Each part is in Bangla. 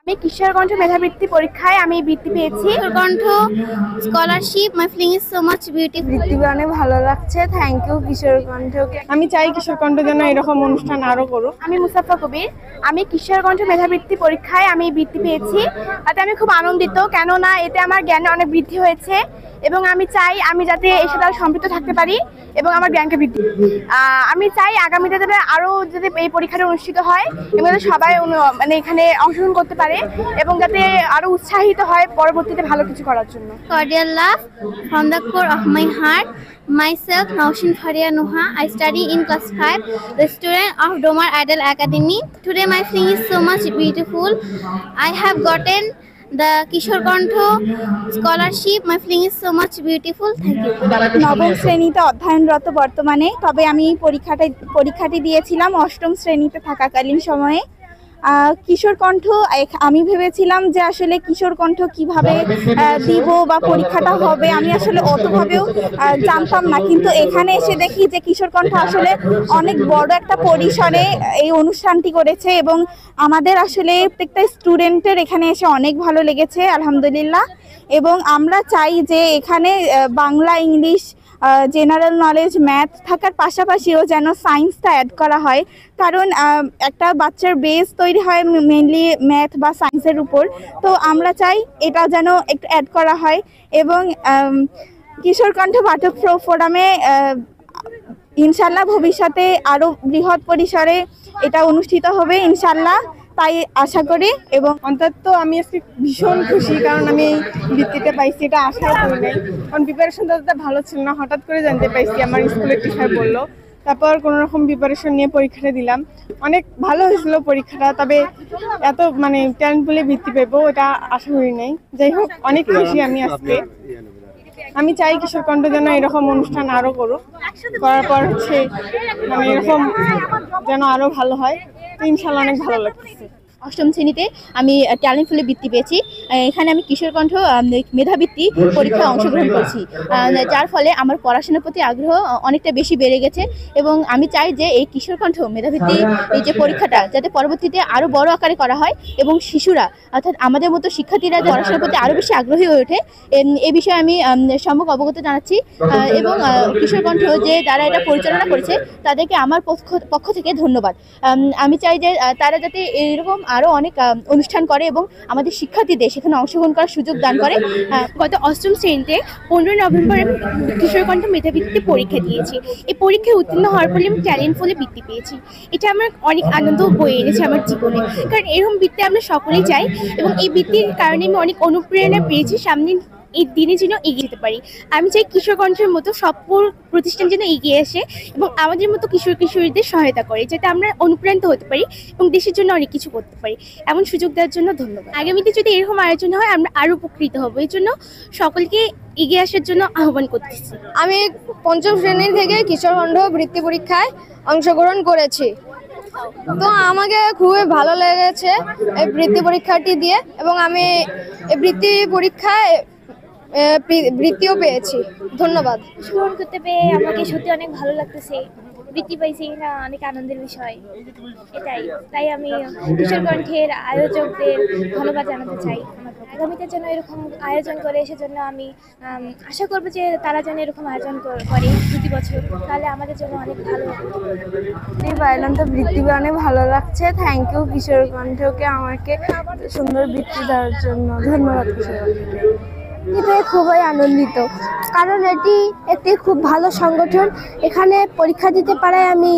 আমি কিশোর কণ্ঠ মেধাবৃত্তি পরীক্ষায় আমি বৃত্তি পেয়েছি। কণ্ঠ scholarship, my feeling is so much beautiful. বৃত্তি পেয়ে অনেক ভালো লাগছে, থ্যাংক ইউ কিশোর কণ্ঠকে। আমি চাই কিশোর কণ্ঠ যেন এরকম অনুষ্ঠান আরো করুক। আমি মুসাফা কবির, আমি কিশোর কণ্ঠ মেধাবৃত্তি পরীক্ষায় আমি বৃত্তি পেয়েছি। তাতে আমি খুব আনন্দিত, কেননা এতে আমার জ্ঞানে অনেক বৃদ্ধি হয়েছে এবং আমি চাই আমি যাতে এর সাথে সম্পৃক্ত থাকতে পারি এবং আমার জ্ঞানকে বৃদ্ধি। আমি চাই আগামীতে যাতে আরও যদি এই পরীক্ষাটা অনুষ্ঠিত হয় এবং যাতে সবাই মানে এখানে অংশগ্রহণ করতে পারে এবং যাতে আরো উৎসাহিত হয় পরবর্তীতে ভালো কিছু করার জন্য। Cordial love from the core of my heart. Myself, Naushin Faria Nuha. I study in class 5, the student of Domar Idol Academy. Today my feeling is so much beautiful. I have gotten the Kishore Kantho scholarship. My feeling is so much beautiful. Thank you. নবম শ্রেণীতে অধ্যয়নরত বর্তমানে, তবে আমি পরীক্ষাটি দিয়েছিলাম অষ্টম শ্রেণীতে থাকাকালীন সময়ে। কিশোর কণ্ঠ আমি ভেবেছিলাম যে আসলে কিশোর কণ্ঠ কিভাবে দিব বা পরীক্ষাটা হবে, আমি আসলে অতভাবেও জানতাম না, কিন্তু এখানে এসে দেখি যে কিশোর কণ্ঠ আসলে অনেক বড় একটা পরিসরে এই অনুষ্ঠানটি করেছে এবং আমাদের আসলে প্রত্যেকটা স্টুডেন্টের এখানে এসে অনেক ভালো লেগেছে আলহামদুলিল্লাহ। এবং আমরা চাই যে এখানে Bangla, English, general knowledge, math থাকার পাশাপাশিও যেন সায়েন্সটা অ্যাড করা হয়, কারণ একটা বাচ্চার বেস তৈরি হয় মেনলি ম্যাথ বা সায়েন্সের উপর। তো আমরা চাই এটা যেন একটু অ্যাড করা হয় এবং কিশোর কণ্ঠ পাঠক ফোরামে ইনশাল্লাহ ভবিষ্যতে আরও বৃহৎ পরিসরে এটা অনুষ্ঠিত হবে ইনশাল্লাহ, তাই আশা করি। এবং অন্তত আমি আজকে ভীষণ খুশি, কারণ আমি এই বৃত্তিটা পাইছি, এটা আশাও করি নাই, কারণ প্রিপারেশনটা ভালো ছিল না, হঠাৎ করে জানতে পাইছি, আমার স্কুলের টিচার বললো। তারপর কোনো রকম প্রিপারেশন নিয়ে পরীক্ষাটা দিলাম, অনেক ভালো হয়েছিল পরীক্ষাটা, তবে এত মানে ট্যালেন্ট বলে বৃত্তি পাইবো এটা আশা করি নাই। যাই হোক, অনেক খুশি আমি আজকে। আমি চাই কিশোর কণ্ঠ যেন এরকম অনুষ্ঠান আরো করুক, করার পর মানে এরকম যেন আরো ভালো হয়, তো ইনশাল্লাহ অনেক ভালো লাগছে। অষ্টম শ্রেণীতে আমি ট্যালেন্ট ফুলে বৃত্তি পেয়েছি। এখানে আমি কিশোর কণ্ঠ মেধাবৃত্তি পরীক্ষায় অংশগ্রহণ করেছি, যার ফলে আমার পড়াশোনার প্রতি আগ্রহ অনেকটা বেশি বেড়ে গেছে এবং আমি চাই যে এই কিশোর কণ্ঠ মেধাবৃত্তি এই যে পরীক্ষাটা যাতে পরবর্তীতে আরও বড় আকারে করা হয় এবং শিশুরা অর্থাৎ আমাদের মতো শিক্ষার্থীরা পড়াশোনার প্রতি আরও বেশি আগ্রহী হয়ে ওঠে, এ বিষয়ে আমি সম্যক অবগত জানাচ্ছি। এবং কিশোর কণ্ঠ যে যারা এটা পরিচালনা করেছে তাদেরকে আমার পক্ষ থেকে ধন্যবাদ। আমি চাই যে তারা যাতে এরকম আরও অনেক অনুষ্ঠান করে এবং আমাদের শিক্ষার্থীদের সেখানে অংশগ্রহণ করার সুযোগ দান করে। গত অষ্টম শ্রেণীতে 15 নভেম্বর আমি কিশোর কণ্ঠ মেধাবৃত্তি পরীক্ষা দিয়েছি। এই পরীক্ষায় উত্তীর্ণ হওয়ার ফলে আমি ট্যালেন্ট ফুলে বৃত্তি পেয়েছি। এটা আমার অনেক আনন্দ বয়ে এনেছে আমার জীবনে, কারণ এরকম বৃত্তি আমরা সকলেই চাই এবং এই বৃত্তির কারণে আমি অনেক অনুপ্রেরণা পেয়েছি সামনে এই দিনে যেন এগিয়ে যেতে পারি। আমি চাই কিশোর কণ্ঠের মতো সকল প্রতিষ্ঠান যেন এগিয়ে আসে এবং আমাদের মতো কিশোর কিশোরীদের সহায়তা করে, যাতে আমরা অনুপ্রাণিত হতে পারি এবং দেশের জন্য অনেক কিছু করতে পারি। এমন সুযোগ দেওয়ার জন্য ধন্যবাদ। আগামীতে যদি এরকম আয়োজন হয় আমরা আরও উপকৃত হব, এই জন্য সকলকে এগিয়ে আসার জন্য আহ্বান করতেছি। আমি পঞ্চম শ্রেণী থেকে কিশোর কণ্ঠ বৃত্তি পরীক্ষায় অংশগ্রহণ করেছি, তো আমাকে খুবই ভালো লেগেছে এই বৃত্তি পরীক্ষাটি দিয়ে এবং আমি এই বৃত্তি পরীক্ষায় বৃত্তিও পেয়েছি। ধন্যবাদ। অংশগ্রহণ করতে পেয়ে আমাকে সত্যি অনেক ভালো লাগতেছে। বৃত্তি পাইছি না, অনেক আনন্দের বিষয় তাই আমি কিশোর কণ্ঠের আয়োজকদের ধন্যবাদ জানাতে চাই। আগামীতে যেন এরকম আয়োজন করে, সেজন্য আমি আশা করবো যে তারা যেন এরকম আয়োজন করে প্রতি বছর, তাহলে আমাদের জন্য অনেক ভালো হবে। পাইলাম তো বৃত্তি পেয়ে অনেক ভালো লাগছে, থ্যাংক ইউ কিশোর কণ্ঠকে আমাকে সুন্দর বৃত্তি দেওয়ার জন্য। ধন্যবাদ কিশোর কণ্ঠকে। এতে খুবই আনন্দিত, কারণ এটি একটি খুব ভালো সংগঠন। এখানে পরীক্ষা দিতে পারায় আমি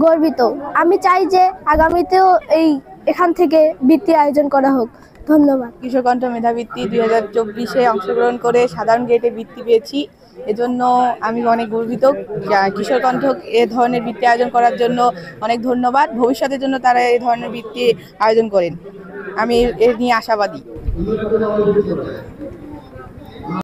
গর্বিত। আমি চাই যে আগামীতেও এখান থেকে বৃত্তি আয়োজন করা হোক। ধন্যবাদ। কিশোর কণ্ঠ মেধাবৃত্তি 2024-এ অংশগ্রহণ করে সাধারণ গ্রেডে বৃত্তি পেয়েছি, এজন্য আমি অনেক গর্বিত। কিশোর কণ্ঠ এ ধরনের বৃত্তি আয়োজন করার জন্য অনেক ধন্যবাদ। ভবিষ্যতের জন্য তারা এই ধরনের বৃত্তি আয়োজন করেন, আমি এর নিয়ে আশাবাদী।